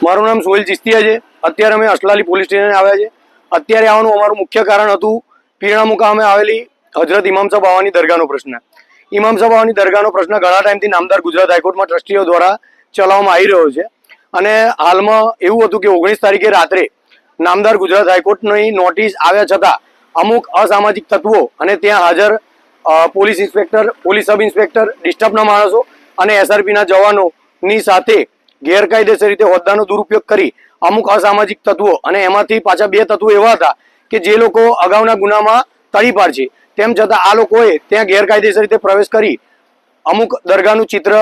મારું નામ સોહેલ ચિસ્તિયા છે। અત્યારે અમે અસલાલી પોલીસ સ્ટેશન આવ્યા છે। અત્યારે આવવાનું અમારું મુખ્ય કારણ હતું પીરણા મુકામે આવેલી હજરત ઇમામ સાહેબ બાવાની દરગાહનો પ્રશ્ન। ઇમામ સાહેબ બાવાની દરગાહનો પ્રશ્ન ઘણા ટાઈમથી નામદાર ગુજરાત હાઈકોર્ટમાં ટ્રસ્ટીઓ દ્વારા ચલાવવામાં આવી રહ્યો છે અને હાલમાં એવું હતું કે 19 તારીખે રાત્રે નામદાર ગુજરાત હાઈકોર્ટની નોટિસ આવ્યા છતાં અમુક અસામાજિક તત્વો અને ત્યાં હાજર police inspector, police sub inspector, ડિસ્ટર્બના માણસો અને એસઆરપીના જવાનોની સાથે ગેરકાયદેસર રીતે હોદ્દાનો દુરુપયોગ કરી અમુક અસામાજિક તત્વો અને એમાંથી પાછા 2 તત્વો એવા હતા કે જે લોકો અગાઉના ગુનામાં તડીપાર છે, તેમ છતાં આ લોકોએ ત્યાં ગેરકાયદેસર રીતે પ્રવેશ કરી અમુક દરગાહનું ચિત્ર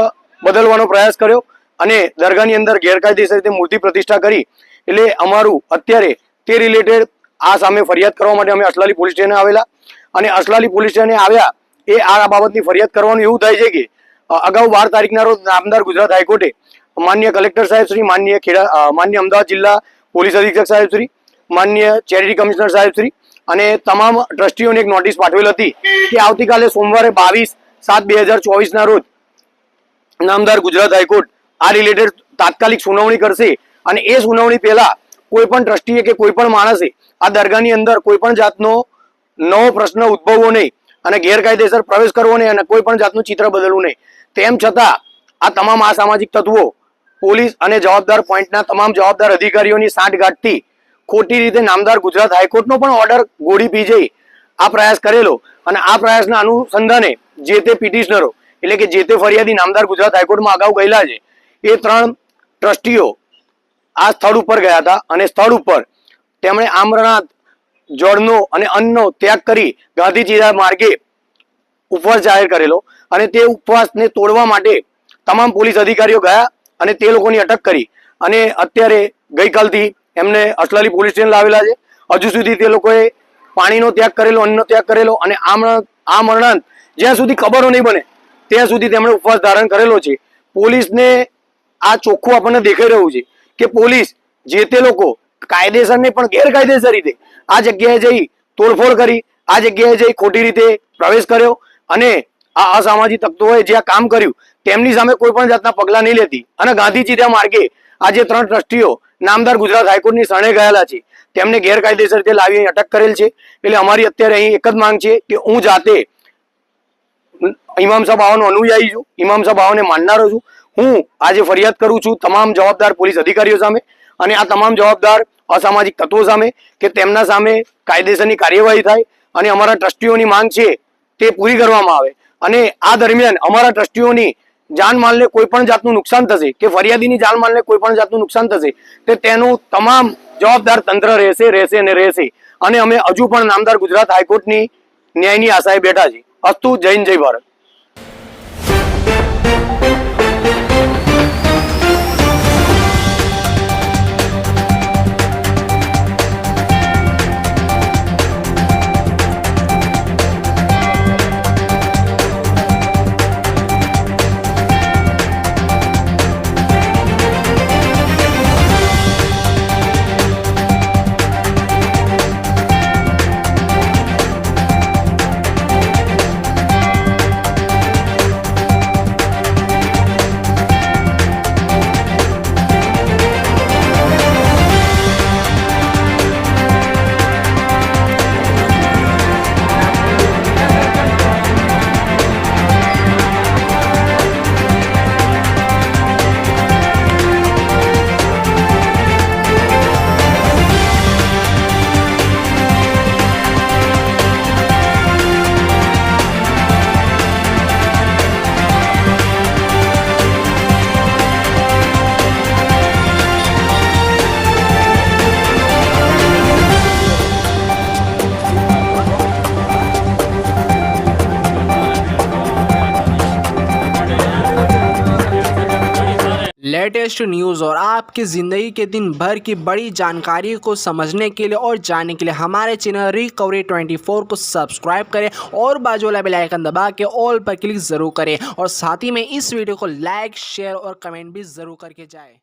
બદલવાનો પ્રયાસ કર્યો અને દરગાહની અંદર ગેરકાયદેસર રીતે મૂર્તિ પ્રતિષ્ઠા કરી। એટલે અમારું અત્યારે તે રિલેટેડ આ સામે ફરિયાદ કરવા માટે અમે અસલાલી પોલીસ સ્ટેશને આવેલા અને અસલાલી પોલીસ સ્ટેશને આવ્યા એ આ બાબતની ફરિયાદ કરવાનું એવું થાય છે કે અગાઉ 12 તારીખના રોજ નામદાર ગુજરાત હાઈકોર્ટે માન્ય કલેક્ટર સાહેબ શ્રી, માન્ય અમદાવાદ જિલ્લા પોલીસ અધિક્ષક સાહેબ શ્રી, માન્ય ચેરિટી કમિશનર સાહેબ શ્રી અને તમામ ટ્રસ્ટીઓને એક નોટિસ પાઠવેલ હતી કે આવતીકાલે સોમવારે 22/7/2024ના રોજ નામદાર ગુજરાત હાઈકોર્ટ આ રિલેટેડ તાત્કાલિક સુનાવણી કરશે અને એ સુનાવણી પહેલા કોઈ પણ ટ્રસ્ટીએ કે કોઈ પણ માણસે આ દરગાહની અંદર કોઈ પણ જાતનો નવો પ્રશ્ન ઉદ્ભવવો નહીં અને ગેરકાયદેસર પ્રવેશ કરવો નહીં અને કોઈ પણ જાતનું ચિત્ર બદલવું નહીં। તેમ છતાં આ તમામ અસામાજિક તત્વો પોલીસ અને જવાબદાર પોઈન્ટના તમામ જવાબદાર અધિકારીઓની સાંઠગાંઠથી ખોટી રીતે નામદાર ગુજરાત હાઈકોર્ટનો પણ ઓર્ડર ગોળી પી જઈ આ પ્રયાસ કરેલો અને આ પ્રયાસના અનુસંધાને જે તે પિટિશનરો એટલે કે જે તે ફરિયાદી નામદાર ગુજરાત હાઈકોર્ટમાં અગાઉ ગયેલા છે એ 3 ટ્રસ્ટીઓ આ સ્થળ ઉપર ગયા હતા અને સ્થળ ઉપર તેમણે આમરણાંત, જળનો અને અન્નનો ત્યાગ કરી ગાંધીજી માર્ગે ઉપવાસ જાહેર કરેલો અને તે ઉપવાસને તોડવા માટે તમામ પોલીસ અધિકારીઓ ગયા અને તે લોકોની અટક કરી અને અત્યારે ગઈકાલથી એમને અસલાલી પોલીસ સ્ટેશન લાવેલા છે। હજુ સુધી તે લોકોએ પાણીનો ત્યાગ કરેલો, અન્નનો ત્યાગ કરેલો અને આમરણાંત જ્યાં સુધી ખબરો નહીં બને ત્યાં સુધી તેમણે ઉપવાસ ધારણ કરેલો છે। પોલીસને આ ચોખ્ખું આપણને દેખાઈ રહ્યું છે કે પોલીસ જે તે લોકો કાયદેસર ને પણ ગેરકાયદેસર રીતે આ જગ્યાએ જઈ તોડફોડ કરી, આ જગ્યાએ જઈ ખોટી રીતે પ્રવેશ કર્યો અને આ અસામાજિક તત્વોએ જે આ કામ કર્યું તેમની સામે કોઈ પણ જાતના પગલાં નહીં લેતી અને ગાંધીજી માર્ગે આ જે 3 ટ્રસ્ટીઓ નામદાર ગુજરાત હાઈકોર્ટની શરણે ગયેલા છે તેમને ગેરકાયદેસર રીતે લાવી અહીં અટક કરેલ છે। એટલે અમારી અત્યારે અહીં એક જ માંગ છે કે હું જાતે ઇમામ સાહેબ બાવાનો અનુયાયી છું, ઇમામ સાહેબ બાવાને માનનારો છું। હું આજે ફરિયાદ કરું છું તમામ જવાબદાર પોલીસ અધિકારીઓ સામે અને આ તમામ જવાબદાર અસામાજિક તત્વો સામે કે તેમના સામે કાયદેસરની કાર્યવાહી થાય અને અમારા ટ્રસ્ટીઓની માંગ છે તે પૂરી કરવામાં આવે અને આ દરમિયાન અમારા ટ્રસ્ટીઓની જાનમાલને કોઈ પણ જાતનું નુકસાન થશે કે ફરિયાદીની જાનમાલને કોઈ પણ જાતનું નુકસાન થશે તે તેનું તમામ જવાબદાર તંત્ર રહેશે અને અમે હજુ પણ નામદાર ગુજરાત હાઈકોર્ટની ન્યાયની આશાએ બેઠા છીએ। અસ્તુ, જય હિન્દ, જય ભારત। लेटेस्ट न्यूज़ और आपकी ज़िंदगी के दिन भर की बड़ी जानकारी को समझने के लिए और जानने के लिए हमारे चैनल रिकवरी 24 को सब्सक्राइब करें और बाजू वाला बेल आइकन दबा के ऑल पर क्लिक ज़रूर करें और साथ ही में इस वीडियो को लाइक, शेयर और कमेंट भी ज़रूर करके जाएं।